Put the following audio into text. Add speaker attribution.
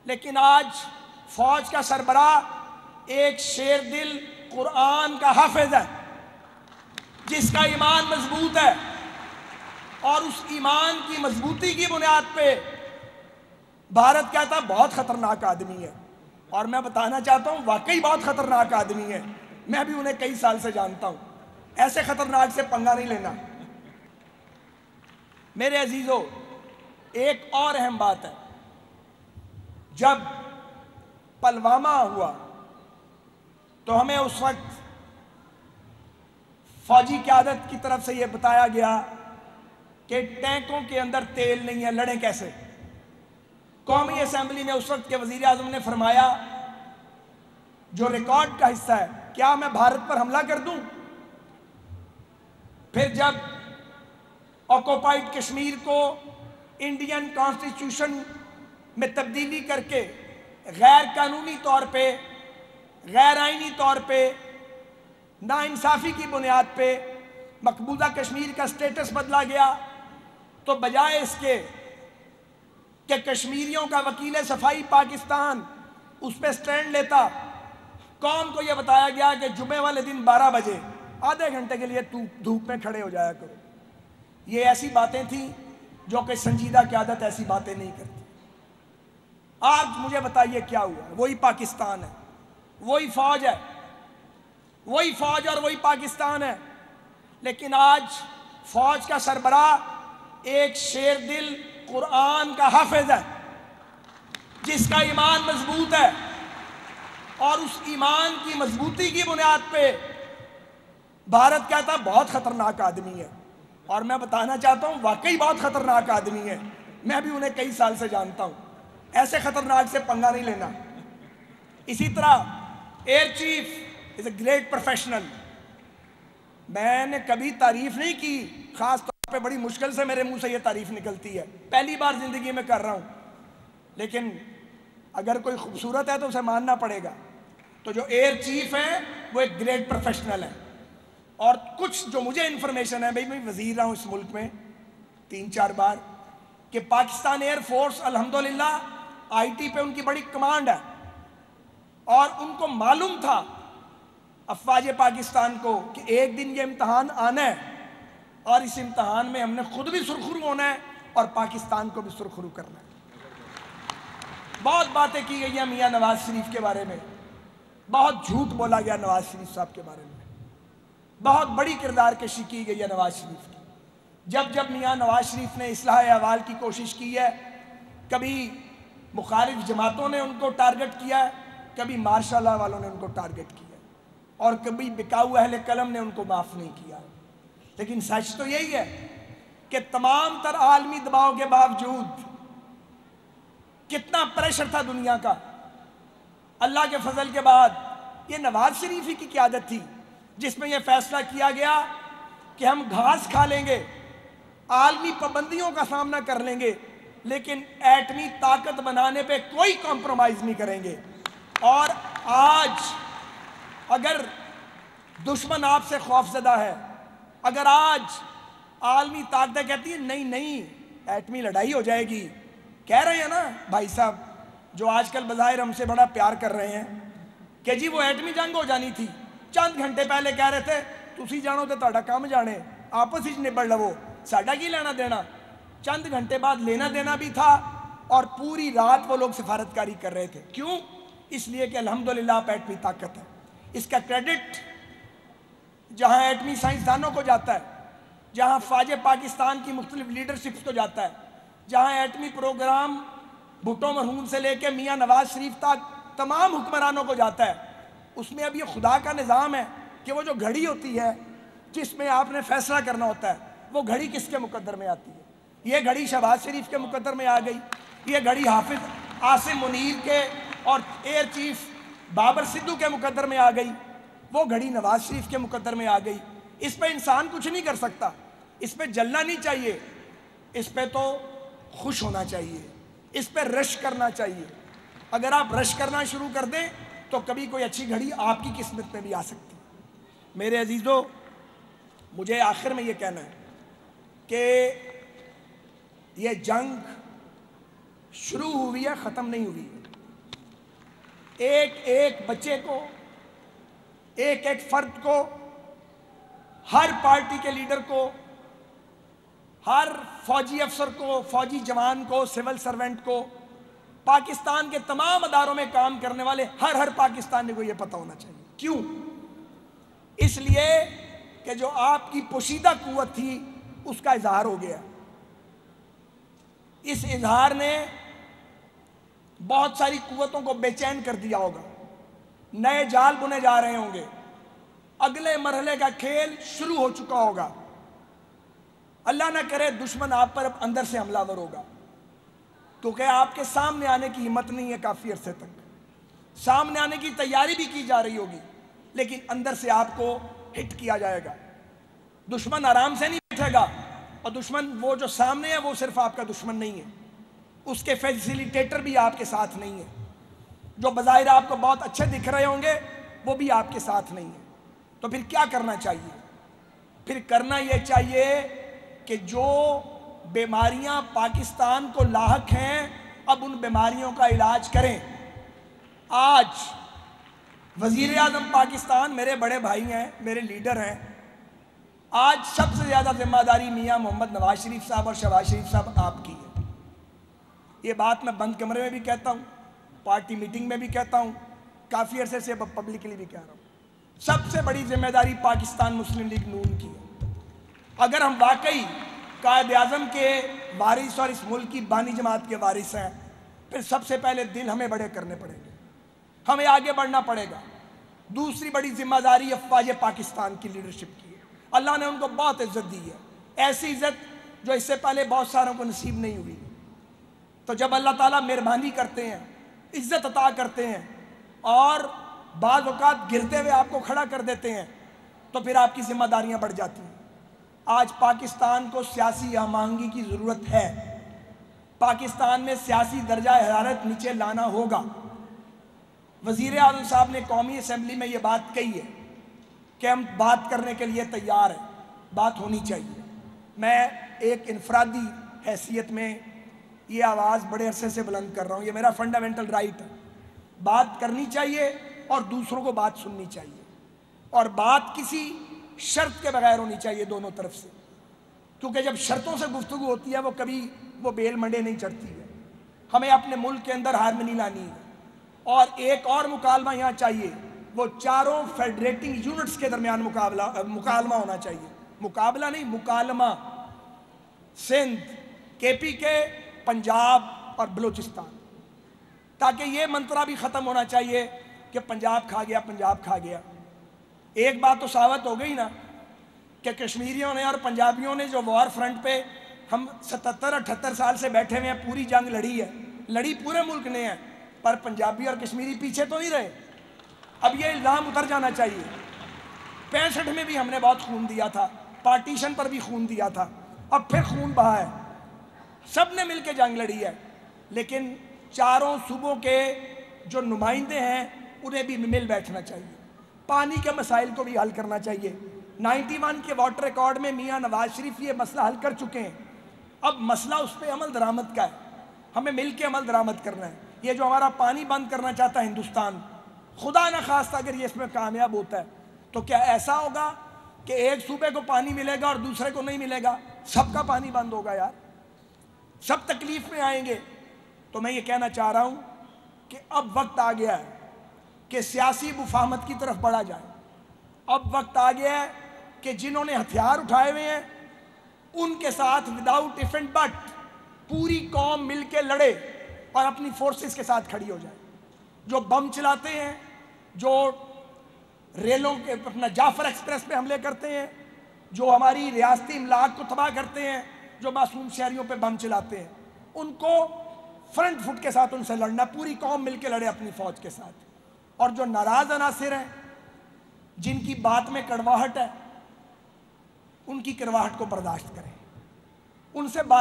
Speaker 1: لیکن آج فوج کا سربراہ ایک شیر دل قرآن کا حافظ ہے جس کا ایمان مضبوط ہے، اور اس ایمان کی مضبوطی کی بنیاد پہ بھارت کہتا بہت خطرناک آدمی ہے، اور میں بتانا چاہتا ہوں واقعی بہت خطرناک آدمی ہے۔ میں بھی انہیں کئی سال سے جانتا ہوں، ایسے خطرناک سے پنگا نہیں لینا۔ میرے عزیزو، ایک اور اہم بات ہے، جب پلوامہ ہوا تو ہمیں اس وقت فوجی قیادت کی طرف سے یہ بتایا گیا کہ ٹینکوں کے اندر تیل نہیں ہے، لڑیں کیسے؟ قومی اسمبلی میں اس وقت کے وزیر اعظم نے فرمایا، جو ریکارڈ کا حصہ ہے، کیا میں بھارت پر حملہ کر دوں؟ پھر جب آکوپائیڈ کشمیر کو انڈین کانسٹیٹیوشن میں تبدیلی کر کے غیر قانونی طور پہ، غیر آئینی طور پہ، ناانصافی کی بنیاد پہ مقبوضہ کشمیر کا سٹیٹس بدلا گیا، تو بجائے اس کے کہ کشمیریوں کا وکیل صفائی پاکستان اس پہ سٹینڈ لیتا، قوم کو یہ بتایا گیا کہ جمعے والے دن 12 بجے آدھے گھنٹے کے لیے دھوپ میں کھڑے ہو جایا کرو۔ یہ ایسی باتیں تھیں جو کہ سنجیدہ قیادت ایسی باتیں نہیں کرتی۔ آج مجھے بتائیے کیا ہوا؟ وہی پاکستان ہے، وہی فوج ہے، وہی فوج اور وہی پاکستان ہے، لیکن آج فوج کا سربراہ ایک شیر دل قرآن کا حافظ ہے جس کا ایمان مضبوط ہے، اور اس ایمان کی مضبوطی کی بنیاد پہ بھارت کہتا بہت خطرناک آدمی ہے، اور میں بتانا چاہتا ہوں واقعی بہت خطرناک آدمی ہے۔ میں بھی انہیں کئی سال سے جانتا ہوں، ایسے خطرناک سے پنگا نہیں لینا۔ اسی طرح air chief is a great professional. میں نے کبھی تعریف نہیں کی، خاص طور پہ بڑی مشکل سے میرے منہ سے یہ تعریف نکلتی ہے، پہلی بار زندگی میں کر رہا ہوں، لیکن اگر کوئی خوبصورت ہے تو اسے ماننا پڑے گا۔ تو جو ایئر چیف ہے وہ ایک گریٹ پروفیشنل ہے، اور کچھ جو مجھے انفارمیشن ہے، میں وزیر رہا ہوں اس ملک میں 3-4 بار، کہ پاکستان ایئر فورس الحمدللہ آئی ٹی پہ ان کی بڑی کمانڈ ہے، اور ان کو معلوم تھا افواج پاکستان کو کہ ایک دن یہ امتحان آنا ہے، اور اس امتحان میں ہم نے خود بھی سرخرو ہونا ہے اور پاکستان کو بھی سرخرو کرنا ہے۔ بہت باتیں کی گئی ہیں میاں نواز شریف کے بارے میں، بہت جھوٹ بولا گیا نواز شریف صاحب کے بارے میں، بہت بڑی کردار کشی کی گئی ہے نواز شریف کی۔ جب میاں نواز شریف نے اصلاح احوال کی کوشش کی ہے، کبھی مخالف جماعتوں نے ان کو ٹارگٹ کیا ہے، کبھی ماشاء اللہ والوں نے ان کو ٹارگٹ کیا ہے، اور کبھی بکاؤ اہل قلم نے ان کو معاف نہیں کیا۔ لیکن سچ تو یہی ہے کہ تمام تر عالمی دباؤ کے باوجود کتنا پریشر تھا دنیا کا، اللہ کے فضل کے بعد یہ نواز شریف ہی کی قیادت تھی جس میں یہ فیصلہ کیا گیا کہ ہم گھاس کھا لیں گے، عالمی پابندیوں کا سامنا کر لیں گے، لیکن ایٹمی طاقت بنانے پہ کوئی کمپرومائز نہیں کریں گے۔ اور آج اگر دشمن آپ سے خوف زدہ ہے، اگر آج عالمی طاقتیں کہتی ہیں نہیں ایٹمی لڑائی ہو جائے گی، کہہ رہے ہیں نا بھائی صاحب جو آج کل بظاہر ہم سے بڑا پیار کر رہے ہیں کہ جی وہ ایٹمی جنگ ہو جانی تھی، چند گھنٹے پہلے کہہ رہے تھے تسی جانو تے تہاڈا کام جانے، آپس ہی نبڑ لو، ساڈا کی لینا دینا۔ چند گھنٹے بعد لینا دینا بھی تھا، اور پوری رات وہ لوگ سفارتکاری کر رہے تھے۔ کیوں؟ اس لیے کہ الحمدللہ آپ ایٹمی طاقت ہے۔ اس کا کریڈٹ جہاں ایٹمی سائنسدانوں کو جاتا ہے، جہاں فوج پاکستان کی مختلف لیڈرشپس کو جاتا ہے، جہاں ایٹمی پروگرام بھٹو مرحوم سے لے کے میاں نواز شریف تک تمام حکمرانوں کو جاتا ہے، اس میں اب یہ خدا کا نظام ہے کہ وہ جو گھڑی ہوتی ہے جس میں آپ نے فیصلہ کرنا ہوتا ہے، وہ گھڑی کس کے مقدر میں آتی ہے؟ یہ گھڑی شہباز شریف کے مقدر میں آ گئی، یہ گھڑی حافظ عاصم منیر کے اور ایئر چیف بابر سدھو کے مقدر میں آ گئی، وہ گھڑی نواز شریف کے مقدر میں آ گئی۔ اس پہ انسان کچھ نہیں کر سکتا، اس پہ جلنا نہیں چاہیے، اس پہ تو خوش ہونا چاہیے، اس پہ رش کرنا چاہیے۔ اگر آپ رش کرنا شروع کر دیں تو کبھی کوئی اچھی گھڑی آپ کی قسمت میں بھی آ سکتی۔ میرے عزیزو، مجھے آخر میں یہ کہنا ہے کہ یہ جنگ شروع ہوئی ہے، ختم نہیں ہوئی ہے۔ ایک ایک بچے کو، ایک ایک فرد کو، ہر پارٹی کے لیڈر کو، ہر فوجی افسر کو، فوجی جوان کو، سول سرونٹ کو، پاکستان کے تمام اداروں میں کام کرنے والے ہر پاکستانی کو یہ پتہ ہونا چاہیے۔ کیوں؟ اس لیے کہ جو آپ کی پوشیدہ قوت تھی اس کا اظہار ہو گیا۔ اس اظہار نے بہت ساری قوتوں کو بے چین کر دیا ہوگا، نئے جال بنے جا رہے ہوں گے، اگلے مرحلے کا کھیل شروع ہو چکا ہوگا۔ اللہ نہ کرے دشمن آپ پر اب اندر سے حملہ آور ہوگا، کیونکہ آپ کے سامنے آنے کی ہمت نہیں ہے کافی عرصے تک، سامنے آنے کی تیاری بھی کی جا رہی ہوگی، لیکن اندر سے آپ کو ہٹ کیا جائے گا۔ دشمن آرام سے نہیں بیٹھے گا، اور دشمن وہ جو سامنے ہے وہ صرف آپ کا دشمن نہیں ہے، اس کے فیسیلیٹیٹر بھی آپ کے ساتھ نہیں ہے، جو بظاہر آپ کو بہت اچھے دکھ رہے ہوں گے وہ بھی آپ کے ساتھ نہیں ہے۔ تو پھر کیا کرنا چاہیے؟ پھر کرنا یہ چاہیے کہ جو بیماریاں پاکستان کو لاحق ہیں اب ان بیماریوں کا علاج کریں۔ آج وزیر اعظم پاکستان میرے بڑے بھائی ہیں، میرے لیڈر ہیں، آج سب سے زیادہ ذمہ داری میاں محمد نواز شریف صاحب اور شہباز شریف صاحب آپ کی ہے۔ یہ بات میں بند کمرے میں بھی کہتا ہوں، پارٹی میٹنگ میں بھی کہتا ہوں، کافی عرصے سے پبلکلی بھی کہہ رہا ہوں، سب سے بڑی ذمہ داری پاکستان مسلم لیگ نون کی ہے۔ اگر ہم واقعی قائد اعظم کے وارث اور اس ملک کی بانی جماعت کے وارث ہیں، پھر سب سے پہلے دل ہمیں بڑے کرنے پڑیں گے، ہمیں آگے بڑھنا پڑے گا۔ دوسری بڑی ذمہ داری افواج پاکستان کی لیڈرشپ کی ہے۔ اللہ نے ان کو بہت عزت دی ہے، ایسی عزت جو اس سے پہلے بہت ساروں کو نصیب نہیں ہوئی۔ تو جب اللہ تعالیٰ مہربانی کرتے ہیں، عزت عطا کرتے ہیں، اور بعض اوقات گرتے ہوئے آپ کو کھڑا کر دیتے ہیں، تو پھر آپ کی ذمہ داریاں بڑھ جاتی ہیں۔ آج پاکستان کو سیاسی ہم آہنگی کی ضرورت ہے، پاکستان میں سیاسی درجہ حرارت نیچے لانا ہوگا۔ وزیر اعظم صاحب نے قومی اسمبلی میں یہ بات کہی ہے کہ ہم بات کرنے کے لیے تیار ہیں، بات ہونی چاہیے۔ میں ایک انفرادی حیثیت میں یہ آواز بڑے عرصے سے بلند کر رہا ہوں، یہ میرا فنڈامنٹل رائٹ ہے، بات کرنی چاہیے اور دوسروں کو بات سننی چاہیے، اور بات کسی شرط کے بغیر ہونی چاہیے دونوں طرف سے، کیونکہ جب شرطوں سے گفتگو ہوتی ہے وہ کبھی وہ بیل منڈے نہیں چڑھتی ہے۔ ہمیں اپنے ملک کے اندر ہارمنی لانی ہے، اور ایک اور مکالمہ یہاں چاہیے، وہ چاروں فیڈریٹنگ یونٹس کے درمیان مکالمہ ہونا چاہیے، مقابلہ نہیں، مکالمہ، سندھ، کے پی کے، پنجاب اور بلوچستان، تاکہ یہ منترا بھی ختم ہونا چاہیے کہ پنجاب کھا گیا، پنجاب کھا گیا۔ ایک بات تو ثابت ہو گئی نا کہ کشمیریوں نے اور پنجابیوں نے جو وار فرنٹ پہ ہم 77-78 سال سے بیٹھے ہوئے ہیں، پوری جنگ لڑی ہے، لڑی پورے ملک نے ہے، پر پنجابی اور کشمیری پیچھے تو نہیں رہے۔ اب یہ الزام اتر جانا چاہیے۔ 65 میں بھی ہم نے بہت خون دیا تھا، پارٹیشن پر بھی خون دیا تھا، اب پھر خون بہا ہے، سب نے مل کے جنگ لڑی ہے، لیکن چاروں صوبوں کے جو نمائندے ہیں انہیں بھی مل بیٹھنا چاہیے، پانی کے مسائل کو بھی حل کرنا چاہیے۔ 91 کے واٹر ریکارڈ میں میاں نواز شریف یہ مسئلہ حل کر چکے ہیں، اب مسئلہ اس پہ عمل درآمد کا ہے، ہمیں مل کے عمل درآمد کرنا ہے۔ یہ جو ہمارا پانی بند کرنا چاہتا ہے ہندوستان، خدا نہ خواستہ اگر یہ اس میں کامیاب ہوتا ہے تو کیا ایسا ہوگا کہ ایک صوبے کو پانی ملے گا اور دوسرے کو نہیں ملے گا؟ سب کا پانی بند ہوگا یار، سب تکلیف میں آئیں گے۔ تو میں یہ کہنا چاہ رہا ہوں کہ اب وقت آ گیا ہے کہ سیاسی مفاہمت کی طرف بڑھا جائے، اب وقت آ گیا ہے کہ جنہوں نے ہتھیار اٹھائے ہوئے ہیں ان کے ساتھ وداؤٹ اف اینڈ بٹ پوری قوم مل کے لڑے اور اپنی فورسز کے ساتھ کھڑی ہو جائے۔ جو بم چلاتے ہیں، جو ریلوں کے اپنا جعفر ایکسپریس پہ حملے کرتے ہیں، جو ہماری ریاستی املاک کو تباہ کرتے ہیں، جو معصوم شہریوں پہ بم چلاتے ہیں، ان کو فرنٹ فٹ کے ساتھ ان سے لڑنا، پوری قوم مل کے لڑے اپنی فوج کے ساتھ۔ اور جو ناراض عناصر ہیں، جن کی بات میں کڑواہٹ ہے، ان کی کڑواہٹ کو برداشت کریں، ان سے بات